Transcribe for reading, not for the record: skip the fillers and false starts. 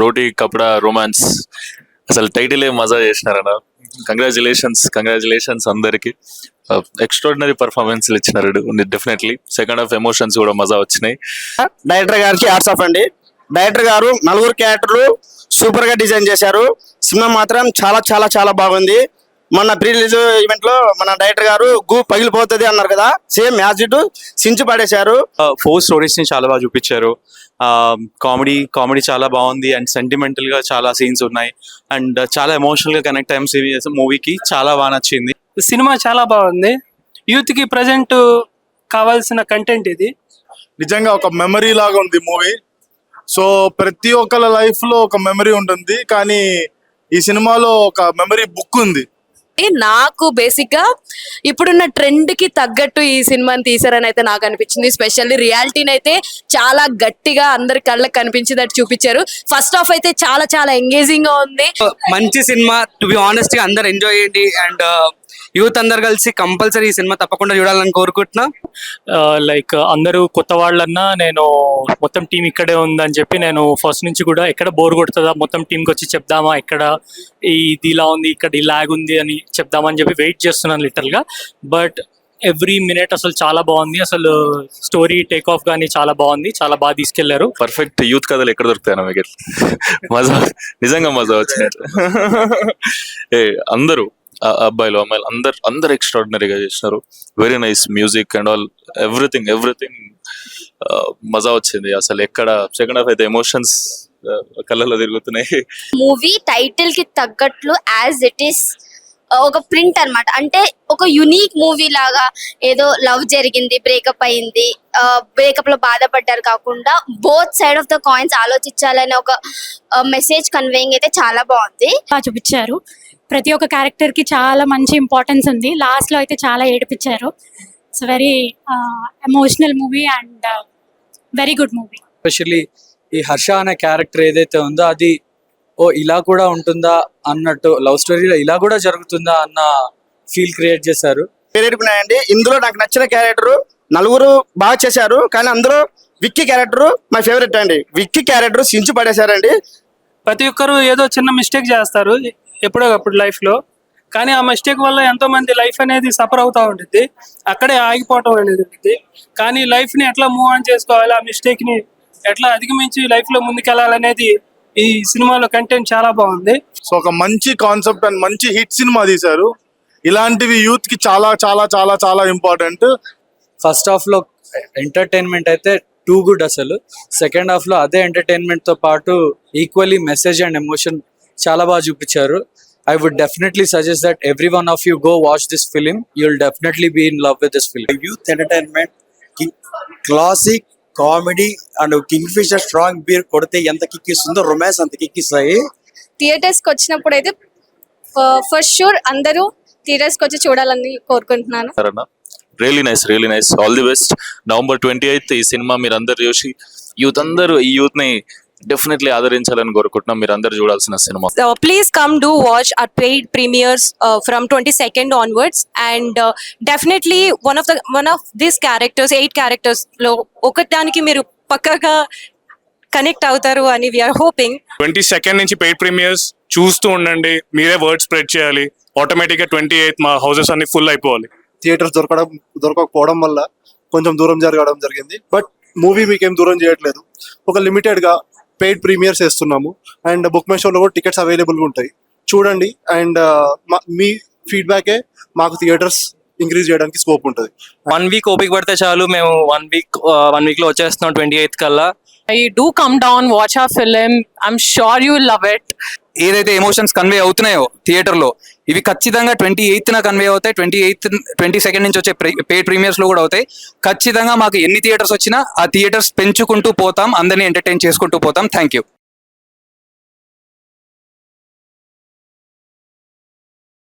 రోటీ కపడా romance అసలు టైటిలే మజా చేసినారన్న. Congratulations అందరికి. ఎక్స్ట్రాడినరీ పర్ఫార్మెన్స్లు ఇచ్చినారు డెఫినెట్లీ. సెకండ్ హాఫ్ ఎమోషన్స్ కూడా మజా వచ్చినాయి. డైరెక్టర్ గారికి హాట్స్ ఆఫ్ అండి. డైరెక్టర్ గారు నలుగురు క్యారెక్టర్లు సూపర్ గా డిజైన్ చేశారు. సినిమా మాత్రం చాలా చాలా చాలా బాగుంది. మొన్న ప్రీ రిలీజ్ ఈవెంట్ లో మన డైరెక్టర్ గారు పగిలిపోతుంది అన్నారు కదా, సేమ్ యాజ్ ఇట్ సించి పడేశారు. 4 స్టోరీస్ ని చాలా బాగా చూపించారు. కామెడీ చాలా బాగుంది అండ్ సెంటిమెంటల్ గా చాలా సీన్స్ ఉన్నాయి అండ్ చాలా ఎమోషనల్ గా కనెక్ట్ అయ్యాం మూవీకి. చాలా బాగా నచ్చింది. సినిమా చాలా బాగుంది. యూత్ కి ప్రజెంట్ కావాల్సిన కంటెంట్ ఇది. నిజంగా ఒక మెమరీ లాగా ఉంది మూవీ. సో ప్రతి ఒక్కళ్ళ లైఫ్ లో ఒక మెమరీ ఉంటుంది, కానీ ఈ సినిమాలో ఒక మెమరీ బుక్ ఉంది. నాకు బేసిక్ గా ఇప్పుడున్న ట్రెండ్ కి తగ్గట్టు ఈ సినిమాని తీసారని అయితే నాకు అనిపించింది. స్పెషల్లీ రియాలిటీని అయితే చాలా గట్టిగా అందరి కళ్ళకి కనిపించేటట్టు చూపించారు. ఫస్ట్ హాఫ్ అయితే చాలా చాలా ఎంగేజింగ్ గా ఉంది. మంచి సినిమా, టు బి ఆనెస్ట్ గా అందరు ఎంజాయ్ చేయండి అండ్ యూత్ అందరు కలిసి కంపల్సరీ ఈ సినిమా తప్పకుండా చూడాలని కోరుకుంటున్నా. లైక్ అందరూ కొత్త వాళ్ళన్నా నేను మొత్తం టీం ఇక్కడే ఉందని చెప్పి నేను ఫస్ట్ నుంచి కూడా ఎక్కడ బోర్ కొడుతుందా మొత్తం టీంకి వచ్చి చెప్దామా, ఎక్కడ ఇది ఇలా ఉంది, ఇక్కడ ఈ లాగ్ ఉంది అని చెప్దామని చెప్పి వెయిట్ చేస్తున్నాను లిటరల్ గా. బట్ ఎవ్రీ మినిట్ అసలు చాలా బాగుంది. అసలు స్టోరీ టేక్ ఆఫ్ కానీ చాలా బాగుంది, చాలా బాగా తీసుకెళ్లారు. పర్ఫెక్ట్ యూత్ కథలు ఎక్కడ దొరుకుతాయి మీకు? మజా, నిజంగా మజా వచ్చినట్టు. అందరూ అబ్బాయిలు అమ్మాయిలు అందరు ఎక్స్ట్రాడినరీగా చేసినారు. Very nice music and all, everything మజా వచ్చింది. అసలు ఎక్కడ సెకండ్ హాఫ్ అయితే ఎమోషన్స్ కళ్ళలో తిరుగుతున్నాయి. మూవీ టైటిల్ కి తగ్గట్లు యాజ్ ఇట్ ఈస్ ఒక ప్రింట్ అన్నమాట. అంటే ఒక యునీక్ మూవీ లాగా, ఏదో లవ్ జరిగింది, బ్రేకప్ అయింది, బ్రేకప్ లో బాధపడ్డారు కాకుండా both side of the coins ఆలోచించాలనే ఒక మెసేజ్ కన్వేయింగ్ అయితే చాలా బాగుంది. చూపించారు. ప్రతి ఒక్క క్యారెక్టర్ కి చాలా మంచి ఇంపార్టెన్స్ ఉంది. లాస్ట్ లో అయితే చాలా ఏడిపించారు. It's very emotional movie and very good movie. Especially ఈ హర్ష అనే క్యారెక్టర్ ఏదైతే ఉందో అది ఇలా కూడా ఉంటుందా అన్నట్టు, లవ్ స్టోరీలో ఇలా కూడా జరుగుతుందా అన్న ఫీల్ క్రియేట్ చేశారు. అండి ఇందులో నాకు నచ్చిన క్యారెక్టర్ నలుగురు బాగా చేశారు, కానీ అందులో విక్కీ క్యారెక్టర్ మై ఫేవరెట్ అండి. విక్కీ క్యారెక్టర్ సించి పడేశారండి. ప్రతి ఒక్కరు ఏదో చిన్న మిస్టేక్ చేస్తారు ఎప్పుడో అప్పుడు లైఫ్ లో, కానీ ఆ మిస్టేక్ వల్ల ఎంతో మంది లైఫ్ అనేది సఫర్ అవుతా ఉంటుంది, అక్కడే ఆగిపోవటం అనేది ఉంటుంది. కానీ లైఫ్ ని ఎట్లా మూవ్ ఆన్ చేసుకోవాలి, ఆ మిస్టేక్ ని ఎట్లా అధిగమించి లైఫ్ లో ముందుకెళ్లాలనేది ఈ సినిమాలో కంటెంట్ చాలా బాగుంది. సో ఒక మంచి కాన్సెప్ట్ అండ్ మంచి హిట్ సినిమా తీశారు. ఇలాంటివి యూత్ కి చాలా చాలా చాలా చాలా ఇంపార్టెంట్. ఫస్ట్ హాఫ్ లో ఎంటర్టైన్మెంట్ అయితే టూ గుడ్. అసలు సెకండ్ హాఫ్ లో అదే ఎంటర్టైన్మెంట్ తో పాటు ఈక్వల్లీ మెసేజ్ అండ్ ఎమోషన్ చాలా బాగా చూపించారు. I would definitely suggest that every one of you go watch this film. You'll definitely be in love with this film. Youth entertainment, classic comedy and Kingfisher strong beer కొడితే ఎంత కిక్కిస్తుందో romance అంత కిక్కిస్తాయి. Theatres కి వచ్చినప్పుడు అయితే first sure అందరూ theatres కి వచ్చి చూడాలని కోరుకుంటున్నాను. Really nice. All the best. November 28th ఈ సినిమా మీరు అందరు చూసి ఈ యూత్ ని డెఫినెట్లీ ఆదరించాలని కోరుకుంటున్నాం. మీరు అందరు చూడాల్సిన cinema. Please come do watch our paid premieres from 22nd onwards and definitely one of these characters, 8 characters లో ఒకదానికి మీరు పక్కగా కనెక్ట్ అవుతారు అని we are hoping. 22nd నుంచి పెయిడ్ ప్రీమియర్స్ చూస్తూ ఉండండి. మీరే వర్డ్ స్ప్రెడ్ చేయాలి. ఆటోమేటిక్ గా 28th మా హౌసెస్ అన్ని ఫుల్ అయిపోవాలి. థియేటర్స్ దొరకకపోవడం వల్ల కొంచెం దూరం జరగడం జరిగింది. బట్ మూవీ మీకేం దూరం చేయట్లేదు. ఒక లిమిటెడ్ గా పెయిడ్ ప్రీమియర్స్ వేస్తున్నాము అండ్ బుక్ మై షోలో కూడా టికెట్స్ అవైలబుల్గా ఉంటాయి. చూడండి అండ్ మీ ఫీడ్బ్యాకే మాకు థియేటర్స్ ఇంక్రీజ్ చేయడానికి స్కోప్ ఉంటుంది. 1 week ఓపిక పడితే చాలు. మేము 1 week లో వచ్చేస్తున్నాం 28th కల్లా. Do come down, watch our film. I'm sure you will love it. ఏదైతే ఎమోషన్స్ కన్వే అవుతున్నాయో థియేటర్ లో ఇవి ఖచ్చితంగా 28th కన్వే అవుతాయి. 22nd నుంచి వచ్చే పెయిడ్ ప్రీమియర్స్ లో కూడా అవుతాయి. ఖచ్చితంగా మాకు ఎన్ని థియేటర్స్ వచ్చినా ఆ థియేటర్స్ పెంచుకుంటూ పోతాం, అందరినీ ఎంటర్టైన్ చేసుకుంటూ పోతాం. Thank you.